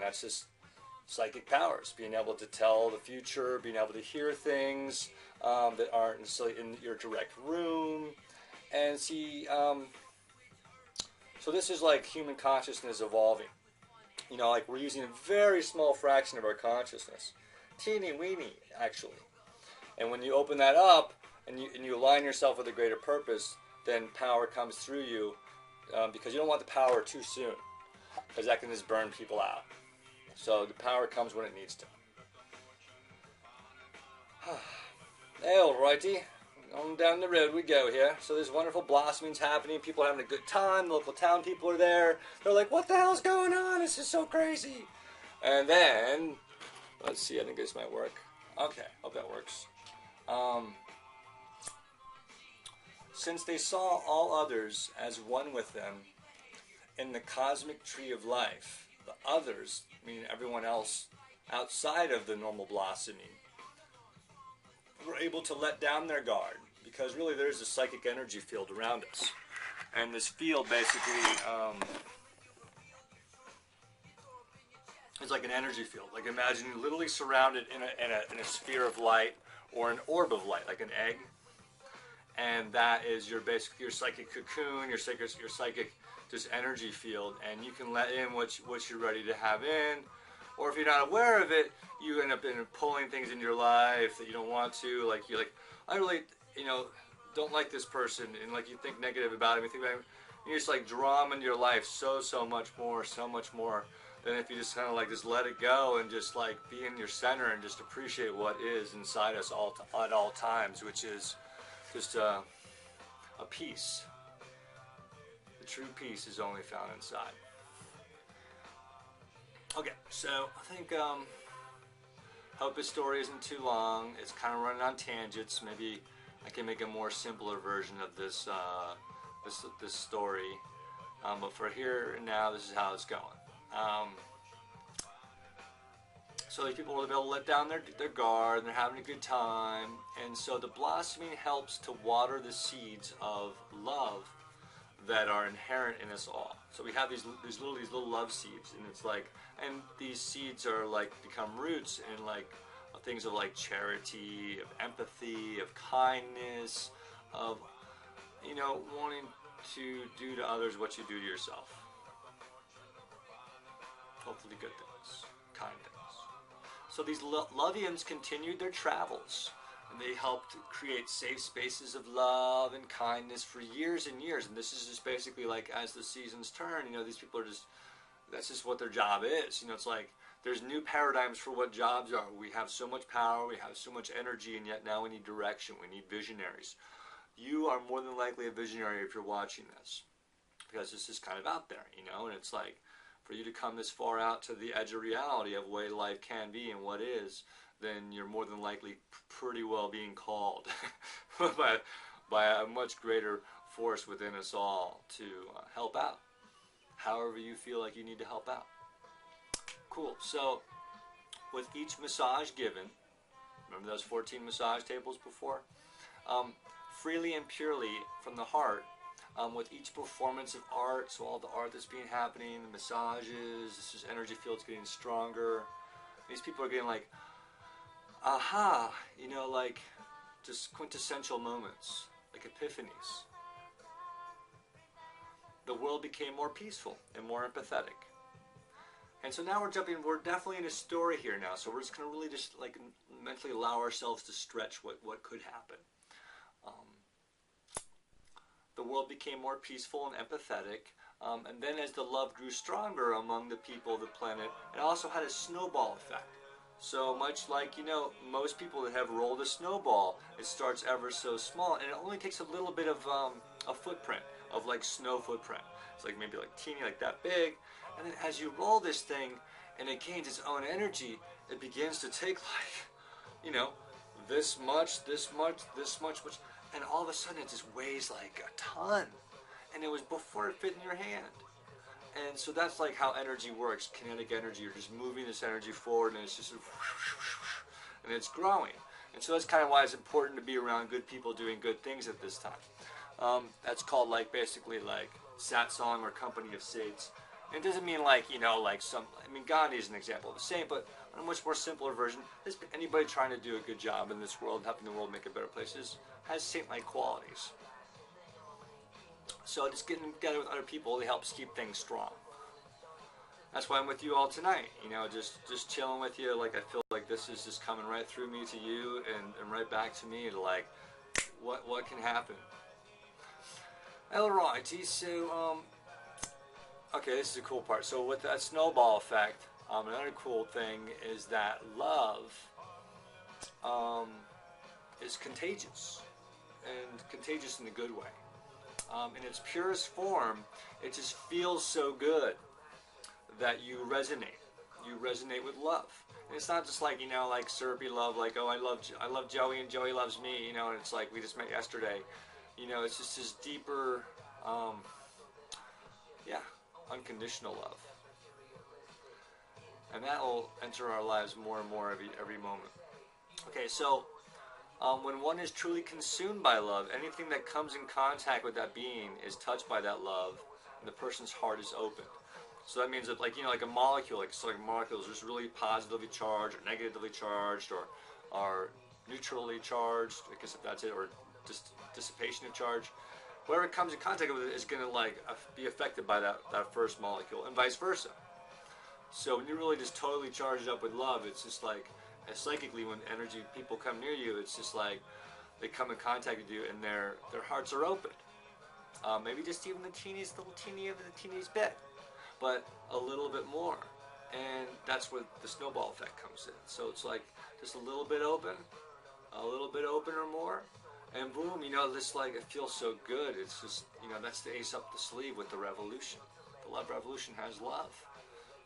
that's just psychic powers, being able to tell the future, being able to hear things that aren't necessarily in your direct room, and see. So this is like human consciousness evolving. You know, like we're using a very small fraction of our consciousness, teeny weeny actually. And when you open that up and you align yourself with a greater purpose, then power comes through you, because you don't want the power too soon, because that can just burn people out. So the power comes when it needs to. Alrighty, on down the road we go here. So there's wonderful blossomings happening. People are having a good time. The local town people are there. They're like, what the hell's going on? This is so crazy. And then, let's see, I think this might work. Okay, hope that works. Since they saw all others as one with them in the cosmic tree of life, the others, meaning everyone else outside of the normal blossoming, were able to let down their guard, because really there's a psychic energy field around us. And this field basically is like an energy field. Like imagine you're literally surrounded in a sphere of light, or an orb of light, like an egg. And that is your psychic cocoon, your psychic just energy field, and you can let in what you're ready to have in, or if you're not aware of it, you end up pulling things into your life that you don't want to. Like you're like, I really, don't like this person, and like you think negative about him, you think about him, you just like draw them into your life so much more than if you just kind of like just let it go and just like be in your center and just appreciate what is inside us at all times, which is just a peace. The true peace is only found inside. Okay, so I think hope this story isn't too long. It's kind of running on tangents. Maybe I can make a more simpler version of this this story. But for here and now, this is how it's going. So these people will be able to let down their guard, and they're having a good time. And so the blossoming helps to water the seeds of love that are inherent in us all. So we have these little love seeds, and it's like, and these seeds are like become roots in like things of like charity, of empathy, of kindness, of wanting to do to others what you do to yourself. Hopefully good things, kind things. So these Lovians continued their travels, and they helped create safe spaces of love and kindness for years and years. And this is just basically like, as the seasons turn, these people are just, that's just what their job is. It's like there's new paradigms for what jobs are. We have so much power, we have so much energy, and yet now we need direction, we need visionaries. You are more than likely a visionary if you're watching this, because this is kind of out there, and it's like, for you to come this far out to the edge of reality of what life can be and what is, then you're more than likely pretty well being called by a much greater force within us all to help out, however you feel like you need to help out. Cool. So with each massage given, remember those 14 massage tables before? Freely and purely from the heart, with each performance of art, so all the art that's being happening, the massages, this is energy fields getting stronger. These people are getting like, aha, like just quintessential moments, like epiphanies. The world became more peaceful and more empathetic. And so now we're definitely in a story here now, so we're just going to really just like mentally allow ourselves to stretch what could happen. The world became more peaceful and empathetic, and then as the love grew stronger among the people of the planet, it also had a snowball effect. So much like, most people that have rolled a snowball, it starts ever so small, and it only takes a little bit of a footprint, of like snow footprint. It's like maybe like teeny, like that big, and then as you roll this thing, and it gains its own energy, it begins to take like, this much, and all of a sudden it just weighs like a ton, and it was before it fit in your hand. And so that's like how energy works, kinetic energy. You're just moving this energy forward, and it's just, and it's growing. And so that's kind of why it's important to be around good people doing good things at this time. That's called like basically like satsang or company of saints. It doesn't mean like, like some, I mean, Gandhi is an example of a saint, but on a much more simpler version, anybody trying to do a good job in this world, helping the world make a better place, has saint-like qualities. So just getting together with other people, it helps keep things strong. That's why I'm with you all tonight, just chilling with you. Like, I feel like this is just coming right through me to you and right back to me to, like, what can happen. Alrighty, so, okay, this is a cool part. So with that snowball effect, another cool thing is that love is contagious, and contagious in a good way. In its purest form, it just feels so good that you resonate. You resonate with love. And it's not just like, like syrupy love, like, oh, I love Joey and Joey loves me, and it's like we just met yesterday. It's just this deeper, unconditional love. And that will enter our lives more and more every moment. Okay, so when one is truly consumed by love, anything that comes in contact with that being is touched by that love, and the person's heart is open. So that means that, like, like a molecule, like molecules, just really positively charged or negatively charged or neutrally charged, I guess if that's it, or just dissipation of charge. Whatever comes in contact with it is going to be affected by that first molecule, and vice versa. So when you really just totally charge it up with love, it's just like, psychically, when people come near you, it's just like they come in contact with you and their hearts are open. Maybe just even the teeniest bit, but a little bit more. And that's where the snowball effect comes in. So it's like just a little bit open or more, and boom, this, like, it feels so good. It's just, that's the ace up the sleeve with the revolution. The love revolution has love.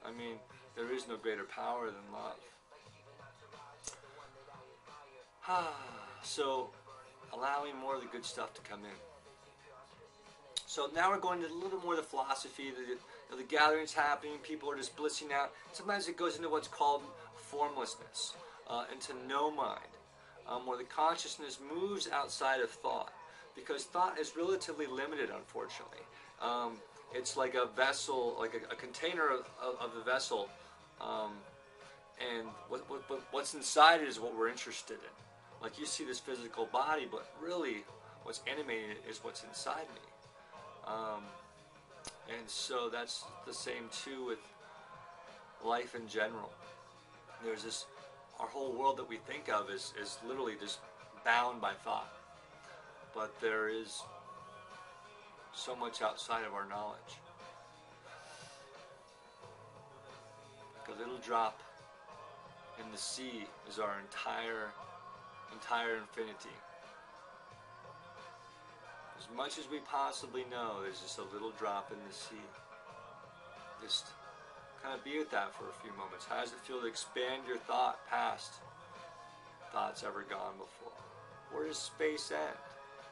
I mean, there is no greater power than love. So, allowing more of the good stuff to come in. So now we're going to a little bit more of the philosophy. The gathering's happening, people are just blissing out. Sometimes it goes into what's called formlessness, into no mind, where the consciousness moves outside of thought. Because thought is relatively limited, unfortunately. It's like a vessel, like a container of the vessel, and what's inside it is what we're interested in. Like, you see this physical body, but really what's animating it is what's inside me. And so that's the same too with life in general. There's this, our whole world that we think of is literally just bound by thought. But there is so much outside of our knowledge. Like a little drop in the sea is our entire infinity. As much as we possibly know, there's just a little drop in the sea. Just kind of be with that for a few moments. How does it feel to expand your thought past thoughts ever gone before? Where does space end?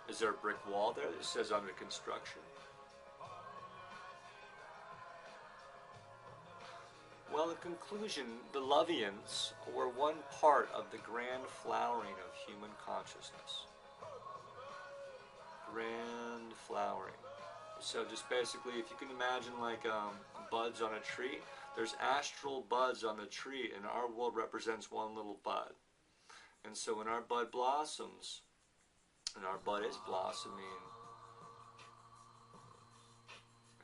Is there a brick wall there that says under construction? Well, in conclusion, the Lovians were one part of the grand flowering of human consciousness. Grand flowering. So just basically, if you can imagine like buds on a tree, there's astral buds on the tree, and our world represents one little bud. And so when our bud blossoms, and our bud is blossoming,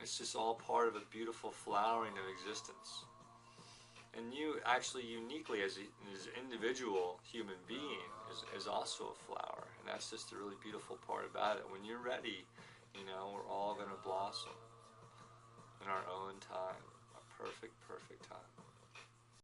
it's just all part of a beautiful flowering of existence. And you actually uniquely as an individual human being is also a flower. And that's just the really beautiful part about it. When you're ready, we're all going to blossom in our own time. A perfect time.